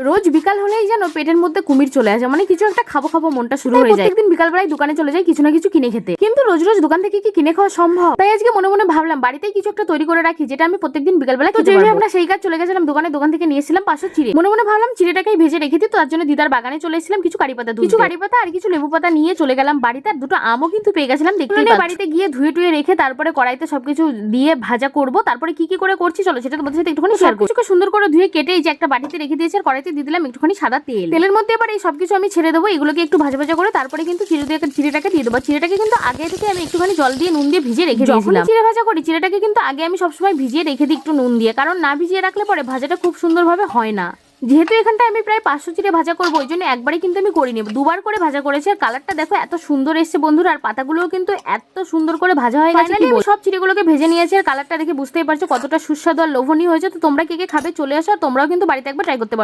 রোজ বিকাল হলেই যেন পেটের মধ্যে কুমির চলে আসে, মানে কিছু একটা খাবো খাবো মনটা শুরু হয়ে যায়। প্রত্যেকদিন বিকালবেলায় দোকানে চলে যাই কিছু না কিছু কিনে খেতে, কিন্তু রোজ রোজ দোকান থেকে কি কিনে খাওয়া সম্ভব? তাই আজকে মনে মনে ভাবলাম বাড়িতেই কিছু একটা তৈরি করে রাখি, যেটা আমি প্রত্যেকদিন বিকালবেলা খেতে পারবো। আমরা সেই কাজ চলে গেছিলাম দোকান থেকে নিয়েছিলাম 500 চিড়ে। মনে মনে ভাবলাম চিড়েটাকেই ভেজে রেখে দিই, তো তার জন্য দিদার বাগানে চলে এসেছিলাম কিছু কারি পাতা আর কিছু লেবু পাতা নিয়ে চলে গেলাম বাড়িতে। আর দুটো আমও কিন্তু পেয়ে গেছিলাম, দেখতে বাড়িতে গিয়ে ধুয়ে টুয়ে রেখে তারপরে কড়াইতে সবকিছু দিয়ে ভাজা করব। তারপরে কি কি করে করছি চলো সেটা তোমাদের সাথে একটুখানি শেয়ার করছি। সুন্দর করে ধুয়ে কেটে এই যে একটা বাটিতে রেখে দিয়েছি, আর কড়াইতে দিয়ে দিলাম একটুখানি সাদা তেল। তেলের মধ্যে এবার এই সবকিছু আমি ছেড়ে দেবো, এগুলোকে একটু ভাজা ভাজা করে তারপরে কিন্তু চিড়েটাকে দিয়ে দেবো। চিড়েটাকে কিন্তু আগে থেকে আমি একটুখানি জল দিয়ে নুন দিয়ে ভিজিয়ে রেখে দিয়েছিলাম। চিড়ে ভাজা করি চিড়েটাকে কিন্তু আগে আমি সবসময় ভিজিয়ে রেখে দিই একটু নুন দিয়ে, কারণ না ভিজিয়ে রাখলে পরে ভাজাটা খুব সুন্দরভাবে হয় না। যেহেতু এখানটা আমি প্রায় 500 চিড়ে ভাজা করবো, ওই জন্য একবারই কিন্তু আমি করিনি, দুবার করে ভাজা করেছি। আর কালারটা দেখো এত সুন্দর এসছে বন্ধুরা, আর পাতাগুলোও কিন্তু এত সুন্দর করে ভাজা হয়ে গেছে। আমি সব চিড়েগুলোকে ভেজে নিয়েছি, আর কালারটা দেখে বুঝতেই পারছো কতটা সুস্বাদু আর লোভনীয় হয়েছে। তো তোমরা কে কে খাবে চলে আসো, আর তোমরাও কিন্তু বাড়িতে একবার ট্রাই করতে পারো।